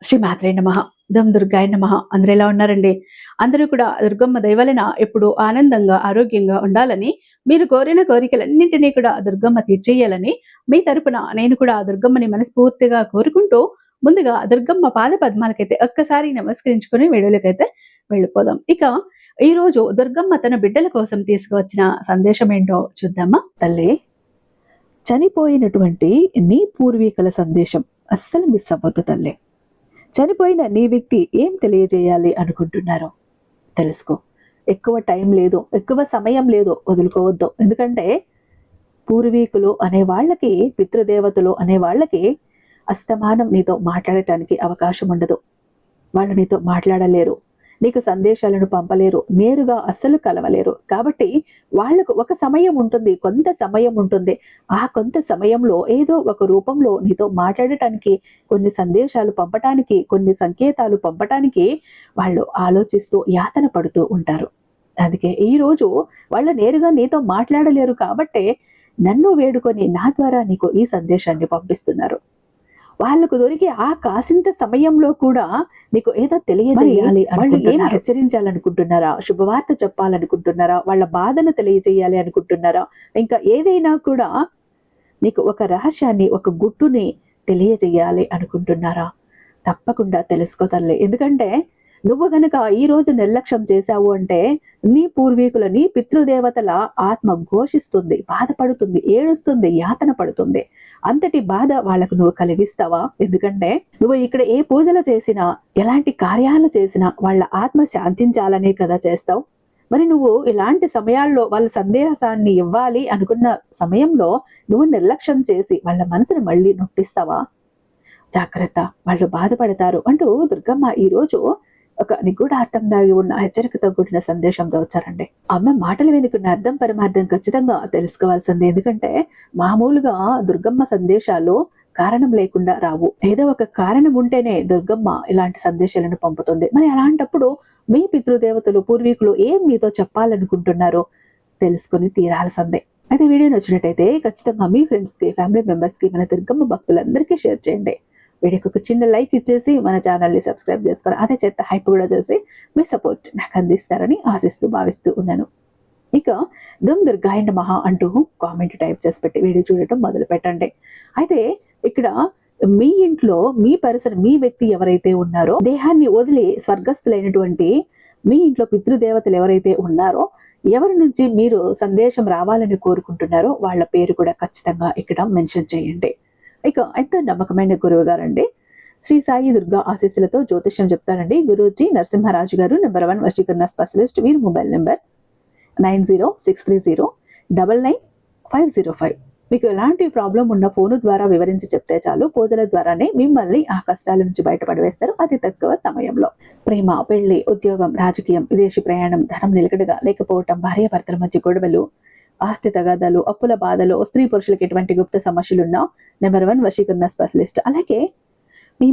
శ్రీ మాత్రే నమః. దం దుర్గాయ నమః. అందరూ ఎలా ఉన్నారండి? అందరూ కూడా దుర్గమ్మ దయ వలన ఎప్పుడు ఆనందంగా, ఆరోగ్యంగా ఉండాలని, మీరు కోరిన కోరికలన్నింటినీ కూడా దుర్గమ్మ తీర్చేయాలని, మీ తరపున నేను కూడా ఆ దుర్గమ్మని మనస్ఫూర్తిగా కోరుకుంటూ, ముందుగా దుర్గమ్మ పాద పద్మాలకైతే ఒక్కసారి నమస్కరించుకొని వీడియోలకైతే వెళ్ళిపోదాం. ఇక ఈరోజు దుర్గమ్మ తన బిడ్డల కోసం తీసుకువచ్చిన సందేశం ఏంటో చూద్దామా? తల్లి, చనిపోయినటువంటి నీ పూర్వీకుల సందేశం అస్సలు మిస్ అవ్వద్దు తల్లి. చనిపోయిన నీ వ్యక్తి ఏం తెలియజేయాలి అనుకుంటున్నారో తెలుసుకో. ఎక్కువ టైం లేదు, ఎక్కువ సమయం లేదు, వదులుకోవద్దు. ఎందుకంటే పూర్వీకులు అనే వాళ్ళకి, పితృదేవతలు అనే వాళ్ళకి అస్తమానం నీతో మాట్లాడటానికి అవకాశం ఉండదు. వాళ్ళు నీతో మాట్లాడలేరు, నీకు సందేశాలను పంపలేరు, నేరుగా అస్సలు కలవలేరు. కాబట్టి వాళ్లకు ఒక సమయం ఉంటుంది, కొంత సమయం ఉంటుంది. ఆ కొంత సమయంలో ఏదో ఒక రూపంలో నీతో మాట్లాడటానికి, కొన్ని సందేశాలు పంపటానికి, కొన్ని సంకేతాలు పంపటానికి వాళ్ళు ఆలోచిస్తూ యాతన పడుతూ ఉంటారు. అందుకే ఈరోజు వాళ్ళు నేరుగా నీతో మాట్లాడలేరు కాబట్టే నన్ను వేడుకొని నా ద్వారా నీకు ఈ సందేశాన్ని పంపిస్తున్నారు. వాళ్ళకు దొరికి ఆ కాసింత సమయంలో కూడా నీకు ఏదో తెలియజేయాలి, వాళ్ళు ఏం హెచ్చరించాలనుకుంటున్నారా, శుభవార్త చెప్పాలనుకుంటున్నారా, వాళ్ళ బాధను తెలియజేయాలి అనుకుంటున్నారా, ఇంకా ఏదైనా కూడా నీకు ఒక రహస్యాన్ని, ఒక గుట్టుని తెలియజేయాలి అనుకుంటున్నారా? తప్పకుండా తెలుసుకో తల్లి. ఎందుకంటే నువ్వు గనక ఈ రోజు నిర్లక్ష్యం చేశావు అంటే నీ పూర్వీకుల, నీ పితృదేవతల ఆత్మ ఘోషిస్తుంది, బాధపడుతుంది, ఏడుస్తుంది, యాతన పడుతుంది. అంతటి బాధ వాళ్ళకు నువ్వు కలిగిస్తావా? ఎందుకంటే నువ్వు ఇక్కడ ఏ పూజలు చేసినా, ఎలాంటి కార్యాలు చేసినా వాళ్ళ ఆత్మ శాంతించాలనే కదా చేస్తావు. మరి నువ్వు ఇలాంటి సమయాల్లో వాళ్ళ సందేశాన్ని ఇవ్వాలి అనుకున్న సమయంలో నువ్వు నిర్లక్ష్యం చేసి వాళ్ళ మనసును మళ్ళీ నొప్పిస్తావా? జాగ్రత్త, వాళ్ళు బాధపడతారు అంటూ దుర్గమ్మ ఈరోజు ఒక నిగూఢార్థం దాగి ఉన్న హెచ్చరికతో కూడిన సందేశంతో వచ్చారండి. అమ్మ మాటలు వెనుకున్న అర్థం పరమార్థం ఖచ్చితంగా తెలుసుకోవాల్సిందే. ఎందుకంటే మామూలుగా దుర్గమ్మ సందేశాలు కారణం లేకుండా రావు. ఏదో ఒక కారణం ఉంటేనే దుర్గమ్మ ఇలాంటి సందేశాలను పంపుతుంది. మరి అలాంటప్పుడు మీ పితృదేవతలు, పూర్వీకులు ఏం మీతో చెప్పాలనుకుంటున్నారో తెలుసుకుని తీరాల్సిందే. అయితే వీడియో నచ్చినట్టయితే ఖచ్చితంగా మీ ఫ్రెండ్స్ కి, ఫ్యామిలీ మెంబర్స్ కి, మన దుర్గమ్మ భక్తులందరికీ షేర్ చేయండి. వీడియోకి ఒక చిన్న లైక్ ఇచ్చేసి మన ఛానల్ని సబ్స్క్రైబ్ చేసుకోవాలి. అదే చేత హైప్ కూడా చేసి మీ సపోర్ట్ నాకు అందిస్తారని ఆశిస్తూ భావిస్తూ ఉన్నాను. ఇక దుమ్ దుర్గాయ నమః అంటూ కామెంట్ టైప్ చేసి పెట్టి వీడియో చూడటం మొదలు పెట్టండి. అయితే ఇక్కడ మీ ఇంట్లో, మీ పరిసర, మీ వ్యక్తి ఎవరైతే ఉన్నారో, దేహాన్ని వదిలి స్వర్గస్థులైనటువంటి మీ ఇంట్లో పితృదేవతలు ఎవరైతే ఉన్నారో, ఎవరి నుంచి మీరు సందేశం రావాలని కోరుకుంటున్నారో వాళ్ళ పేరు కూడా ఖచ్చితంగా ఇక్కడ మెన్షన్ చేయండి. ఇక ఎంతో నమ్మకమైన గురువు గారండి, శ్రీ సాయి దుర్గా ఆశీస్సులతో జ్యోతిష్యం చెప్తారండి. గురూజీ నరసింహరాజు గారు, నెంబర్ 1 వశీకరణ స్పెషలిస్ట్. వీరి మొబైల్ నెంబర్ 9063099505. మీకు ఎలాంటి ప్రాబ్లం ఉన్న ఫోను ద్వారా వివరించి చెప్తే చాలు, పూజల ద్వారానే మిమ్మల్ని ఆ కష్టాల నుంచి బయటపడవేస్తారు అతి తక్కువ సమయంలో. ప్రేమ, పెళ్లి, ఉద్యోగం, రాజకీయం, విదేశీ ప్రయాణం, ధనం నిలకడగా లేకపోవటం, భార్యాభర్తల మధ్య గొడవలు, ఆస్తి తగాదాలు, అప్పుల బాధలు, స్త్రీ పురుషులకు ఎటువంటి గుప్త సమస్యలున్నా నెంబర్ 1 వశీకరణ స్పెషలిస్ట్. అలాగే మీ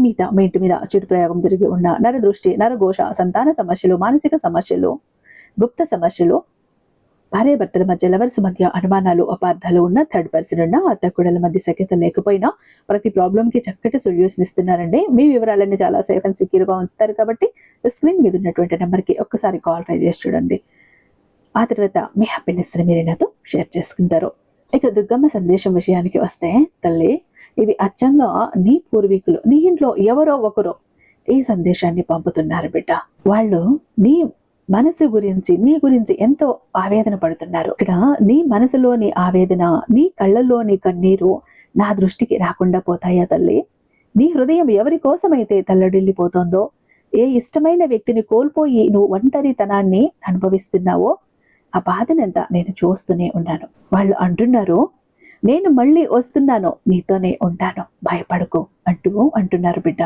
ఇంటి మీద చెడు ప్రయోగం జరిగి ఉన్న నరదృష్టి, నరఘోష, సంతాన సమస్యలు, మానసిక సమస్యలు, గుప్త సమస్యలు, భార్యాభర్తల మధ్య, లవర్స్ మధ్య అనుమానాలు, అపార్థాలు ఉన్న, థర్డ్ పర్సన్ ఉన్న, అత్తకుడల మధ్య సఖ్యత లేకపోయినా ప్రతి ప్రాబ్లం కి చక్కటి సొల్యూషన్ ఇస్తున్నారండి. మీ వివరాలన్నీ చాలా సేఫ్ అండ్ సెక్యూర్ గా ఉంచుతారు. కాబట్టి స్క్రీన్ మీద ఉన్నటువంటి నెంబర్ కి ఒక్కసారి కాల్ ట్రై చేసి చూడండి. ఆ తర్వాత మీ హ్యాపీనెస్ మీరు నాతో షేర్ చేసుకుంటారు. ఇక దుర్గమ్మ సందేశం విషయానికి వస్తే తల్లి, ఇది అచ్చంగా నీ పూర్వీకులు, నీ ఇంట్లో ఎవరో ఒకరు ఈ సందేశాన్ని పంపుతున్నారు బిడ్డ. వాళ్ళు నీ మనసు గురించి, నీ గురించి ఎంతో ఆవేదన పడుతున్నారు. ఇక్కడ నీ మనసులోని ఆవేదన, నీ కళ్ళల్లోని కన్నీరు నా దృష్టికి రాకుండా పోతాయా తల్లి? నీ హృదయం ఎవరి కోసమైతే తల్లడిల్లిపోతుందో, ఏ ఇష్టమైన వ్యక్తిని కోల్పోయి నువ్వు ఒంటరితనాన్ని అనుభవిస్తున్నావో ఆ బాధనంతా నేను చూస్తూనే ఉన్నాను. వాళ్ళు అంటున్నారు, నేను మళ్ళీ వస్తున్నాను, నీతోనే ఉంటాను, భయపడకు అంటున్నారు బిడ్డ.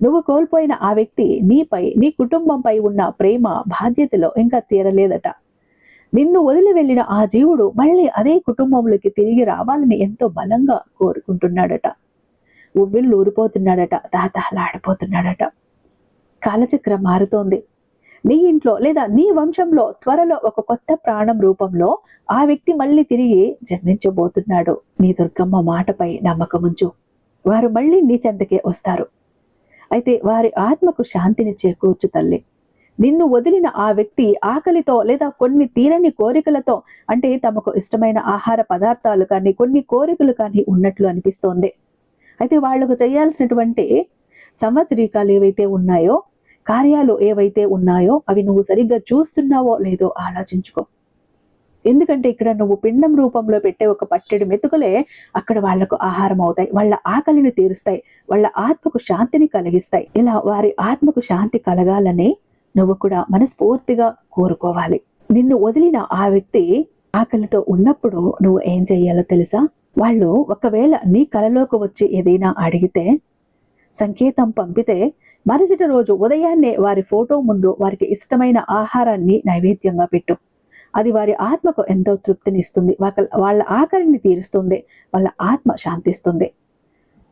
నువ్వు కోల్పోయిన ఆ వ్యక్తి నీపై, నీ కుటుంబంపై ఉన్న ప్రేమ, బాధ్యతలో ఇంకా తీరలేదట. నిన్ను వదిలి వెళ్ళిన ఆ జీవుడు మళ్ళీ అదే కుటుంబంలోకి తిరిగి రావాలని ఎంతో బలంగా కోరుకుంటున్నాడట. ఉవ్విళ్ళు ఊరిపోతున్నాడట, తాతలాడిపోతున్నాడట. కాలచక్రం మారుతోంది. నీ ఇంట్లో లేదా నీ వంశంలో త్వరలో ఒక కొత్త ప్రాణం రూపంలో ఆ వ్యక్తి మళ్ళీ తిరిగి జన్మించబోతున్నాడు. నీ దుర్గమ్మ మాటపై నమ్మకముంచు, వారు మళ్ళీ నీ చెంతకే వస్తారు. అయితే వారి ఆత్మకు శాంతిని చేకూర్చు తల్లి. నిన్ను వదిలిన ఆ వ్యక్తి ఆకలితో లేదా కొన్ని తీరని కోరికలతో, అంటే తమకు ఇష్టమైన ఆహార పదార్థాలు కానీ కొన్ని కోరికలు కానీ ఉన్నట్లు అనిపిస్తోంది. అయితే వాళ్లకు చేయాల్సినటువంటి సంవత్సరీకాలు ఏవైతే ఉన్నాయో, కార్యాలు ఏవైతే ఉన్నాయో అవి నువ్వు సరిగ్గా చూస్తున్నావో లేదో ఆలోచించుకో. ఎందుకంటే ఇక్కడ నువ్వు పిండం రూపంలో పెట్టే ఒక పట్టెడు మెతుకులే అక్కడ వాళ్లకు ఆహారం అవుతాయి, వాళ్ళ ఆకలిని తీరుస్తాయి, వాళ్ళ ఆత్మకు శాంతిని కలిగిస్తాయి. ఇలా వారి ఆత్మకు శాంతి కలగాలని నువ్వు కూడా మనస్ఫూర్తిగా కోరుకోవాలి. నిన్ను వదిలిన ఆ వ్యక్తి ఆకలితో ఉన్నప్పుడు నువ్వు ఏం చెయ్యాలో తెలుసా? వాళ్ళు ఒకవేళ నీ కలలోకి వచ్చి ఏదైనా అడిగితే, సంకేతం పంపితే, మరుసటి రోజు ఉదయాన్నే వారి ఫోటో ముందు వారికి ఇష్టమైన ఆహారాన్ని నైవేద్యంగా పెట్టు. అది వారి ఆత్మకు ఎంతో తృప్తినిస్తుంది, వాళ్ళ ఆకలిని తీరుస్తుంది, వాళ్ళ ఆత్మ శాంతిస్తుంది.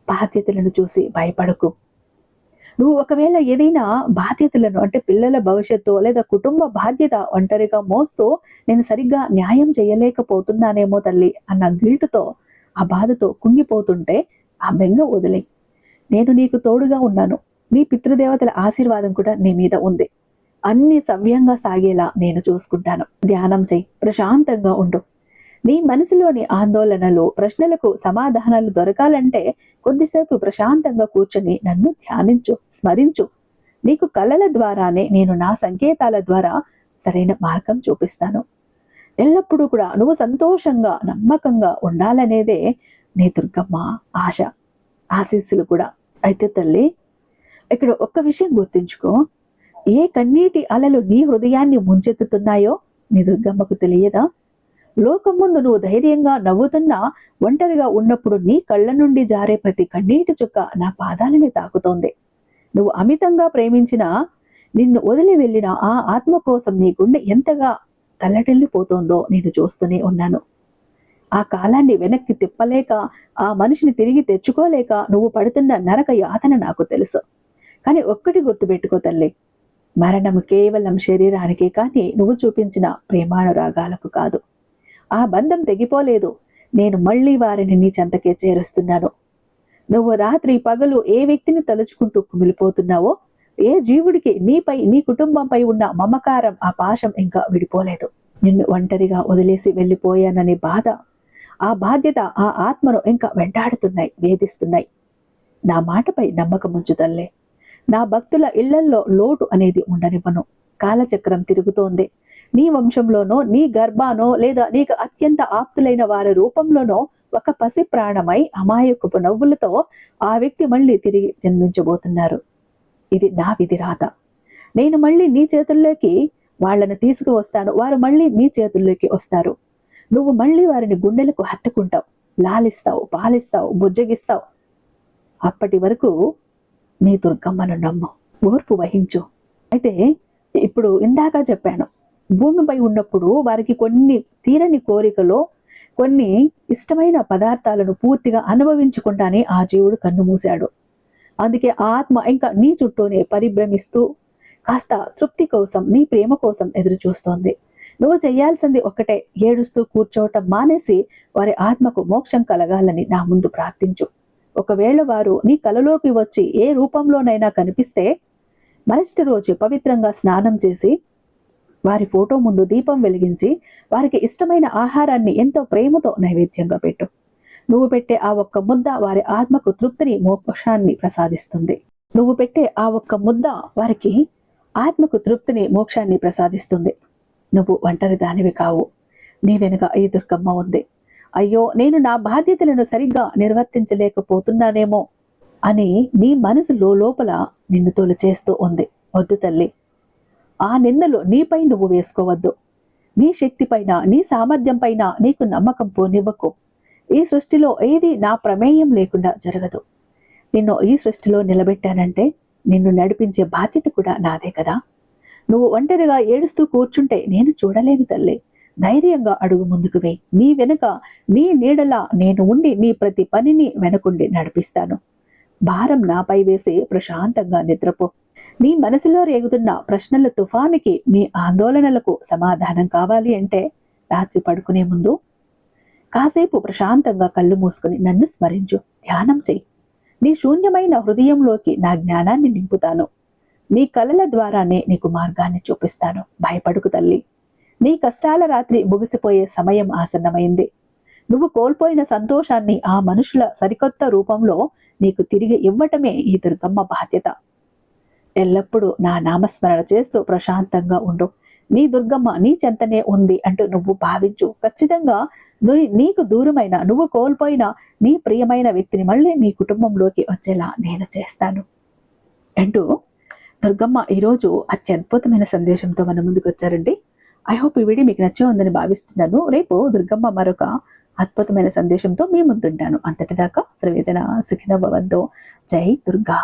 బాధ్యతలను చూసి భయపడకు. నువ్వు ఒకవేళ ఏదైనా బాధ్యతలను, అంటే పిల్లల భవిష్యత్తు లేదా కుటుంబ బాధ్యత ఒంటరిగా మోస్తూ నేను సరిగ్గా న్యాయం చేయలేకపోతున్నానేమో తల్లి అన్న గిల్టుతో, ఆ బాధతో కుంగిపోతుంటే ఆ బెంగ వదిలే. నేను నీకు తోడుగా ఉన్నాను. నీ పితృదేవతల ఆశీర్వాదం కూడా నీ మీద ఉంది. అన్ని సవ్యంగా సాగేలా నేను చూసుకుంటాను. ధ్యానం చెయ్యి, ప్రశాంతంగా ఉండు. నీ మనసులోని ఆందోళనలు, ప్రశ్నలకు సమాధానాలు దొరకాలంటే కొద్దిసేపు ప్రశాంతంగా కూర్చొని నన్ను ధ్యానించు, స్మరించు. నీకు కళల ద్వారానే నేను నా సంకేతాల ద్వారా సరైన మార్గం చూపిస్తాను. ఎల్లప్పుడూ కూడా నువ్వు సంతోషంగా, నమ్మకంగా ఉండాలనేదే నీ దుర్గమ్మ ఆశ, ఆశీస్సులు కూడా. అయితే తల్లి, ఇక్కడ ఒక్క విషయం గుర్తుంచుకో. ఏ కన్నీటి అలలు నీ హృదయాన్ని ముంచెత్తుతున్నాయో నీ దుర్గమ్మకు తెలియదా? లోకం ముందు నువ్వు ధైర్యంగా నవ్వుతున్నా, ఒంటరిగా ఉన్నప్పుడు నీ కళ్ళ నుండి జారే ప్రతి కన్నీటి చుక్క నా పాదాలని తాకుతోంది. నువ్వు అమితంగా ప్రేమించిన, నిన్ను వదిలి వెళ్ళిన ఆ ఆత్మ కోసం నీ గుండె ఎంతగా తల్లటిల్లిపోతోందో నేను చూస్తూనే ఉన్నాను. ఆ కాలాన్ని వెనక్కి తిప్పలేక, ఆ మనిషిని తిరిగి తెచ్చుకోలేక నువ్వు పడుతున్న నరక యాతన నాకు తెలుసు. కానీ ఒక్కటి గుర్తుపెట్టుకో తల్లి, మరణం కేవలం శరీరానికి కానీ నువ్వు చూపించిన ప్రేమానురాగాలకు కాదు. ఆ బంధం తెగిపోలేదు. నేను మళ్ళీ వారిని నీ చెంతకే చేరుస్తున్నాను. నువ్వు రాత్రి పగలు ఏ వ్యక్తిని తలుచుకుంటూ కుమిలిపోతున్నావో, ఏ జీవుడికి నీపై, నీ కుటుంబంపై ఉన్న మమకారం, ఆ పాశం ఇంకా విడిపోలేదు. నిన్ను ఒంటరిగా వదిలేసి వెళ్ళిపోయాననే బాధ, ఆ బాధ్యత ఆ ఆత్మను ఇంకా వెంటాడుతున్నాయి, వేధిస్తున్నాయి. నా మాటపై నమ్మకం ఉంచు తల్లే. నా భక్తుల ఇళ్లల్లో లోటు అనేది ఉండనివ్వను. కాలచక్రం తిరుగుతోంది. నీ వంశంలోనో, నీ గర్భానో, లేదా నీకు అత్యంత ఆప్తులైన వారి రూపంలోనో ఒక పసి ప్రాణమై అమాయకపు నవ్వులతో ఆ వ్యక్తి మళ్ళీ తిరిగి జన్మించబోతున్నారు. ఇది నా విధి రాత. నేను మళ్ళీ నీ చేతుల్లోకి వాళ్లను తీసుకువస్తాను. వారు మళ్ళీ నీ చేతుల్లోకి వస్తారు. నువ్వు మళ్ళీ వారిని గుండెలకు హత్తుకుంటావు, లాలిస్తావు, పాలిస్తావు, బుజ్జగిస్తావు. అప్పటి వరకు నీ దుర్గమ్మను నమ్ము, ఓర్పు వహించు. అయితే ఇప్పుడు ఇందాక చెప్పాను, భూమిపై ఉన్నప్పుడు వారికి కొన్ని తీరని కోరికలో, కొన్ని ఇష్టమైన పదార్థాలను పూర్తిగా అనుభవించుకుంటానే ఆ జీవుడు కన్ను మూశాడు. అందుకే ఆత్మ ఇంకా నీ చుట్టూనే పరిభ్రమిస్తూ కాస్త తృప్తి కోసం, నీ ప్రేమ కోసం ఎదురు చూస్తోంది. నువ్వు చేయాల్సింది ఒక్కటే, ఏడుస్తూ కూర్చోవటం మానేసి వారి ఆత్మకు మోక్షం కలగాలని నా ముందు ప్రార్థించు. ఒకవేళ వారు నీ కలలోకి వచ్చి ఏ రూపంలోనైనా కనిపిస్తే, మరుసటి రోజు పవిత్రంగా స్నానం చేసి వారి ఫోటో ముందు దీపం వెలిగించి వారికి ఇష్టమైన ఆహారాన్ని ఎంతో ప్రేమతో నైవేద్యంగా పెట్టు. నువ్వు పెట్టే ఆ ఒక్క ముద్ద వారి ఆత్మకు తృప్తిని, మోక్షాన్ని ప్రసాదిస్తుంది. నువ్వు పెట్టే ఆ ఒక్క ముద్ద వారికి ఆత్మకు తృప్తిని, మోక్షాన్ని ప్రసాదిస్తుంది. నువ్వు ఒంటరి దానివి కావు. నీ వెనుక ఈ దుర్గమ్మ ఉంది. అయ్యో, నేను నా బాధ్యతలను సరిగ్గా నిర్వర్తించలేకపోతున్నానేమో అని నీ మనసు లోపల నిన్ను తోలు చేస్తూ ఉంది. వద్దు తల్లి, ఆ నిందలు నీపై నువ్వు వేసుకోవద్దు. నీ శక్తి పైన, నీ సామర్థ్యం పైన నీకు నమ్మకం పోనివ్వకు. ఈ సృష్టిలో ఏది నా ప్రమేయం లేకుండా జరగదు. నిన్ను ఈ సృష్టిలో నిలబెట్టానంటే నిన్ను నడిపించే బాధ్యత కూడా నాదే కదా. నువ్వు ఒంటరిగా ఏడుస్తూ కూర్చుంటే నేను చూడలేను తల్లి. ధైర్యంగా అడుగు ముందుకు వేయి. నీ వెనుక, నీ నీడలా నేను ఉండి నీ ప్రతి పనిని వెనకుండి నడిపిస్తాను. భారం నాపై వేసి ప్రశాంతంగా నిద్రపో. నీ మనసులో రేగుతున్న ప్రశ్నల తుఫానికి, నీ ఆందోళనలకు సమాధానం కావాలి అంటే రాత్రి పడుకునే ముందు కాసేపు ప్రశాంతంగా కళ్ళు మూసుకుని నన్ను స్మరించు, ధ్యానం చెయ్యి. నీ శూన్యమైన హృదయంలోకి నా జ్ఞానాన్ని నింపుతాను. నీ కలల ద్వారానే నీకు మార్గాన్ని చూపిస్తాను. భయపడుకు తల్లి. నీ కష్టాల రాత్రి ముగిసిపోయే సమయం ఆసన్నమైంది. నువ్వు కోల్పోయిన సంతోషాన్ని ఆ మనుషుల సరికొత్త రూపంలో నీకు తిరిగి ఇవ్వటమే ఈ దుర్గమ్మ బాధ్యత. ఎల్లప్పుడూ నా నామస్మరణ చేస్తూ ప్రశాంతంగా ఉండు. నీ దుర్గమ్మ నీ చెంతనే ఉంది అంటూ నువ్వు భావించు. ఖచ్చితంగా నీకు దూరమైన, నువ్వు కోల్పోయిన నీ ప్రియమైన వ్యక్తిని మళ్ళీ నీ కుటుంబంలోకి వచ్చేలా నేను చేస్తాను అంటూ దుర్గమ్మ ఈరోజు అత్యద్భుతమైన సందేశంతో మన ముందుకు వచ్చారండి. ఐ హోప్ ఈ వీడియో మీకు నచ్చే ఉందని భావిస్తున్నాను. రేపు దుర్గమ్మ మరొక అద్భుతమైన సందేశంతో మీ ముందుంటాను. అంతటిదాకా సర్వేజన సుఖినో భవంతు. జై దుర్గా.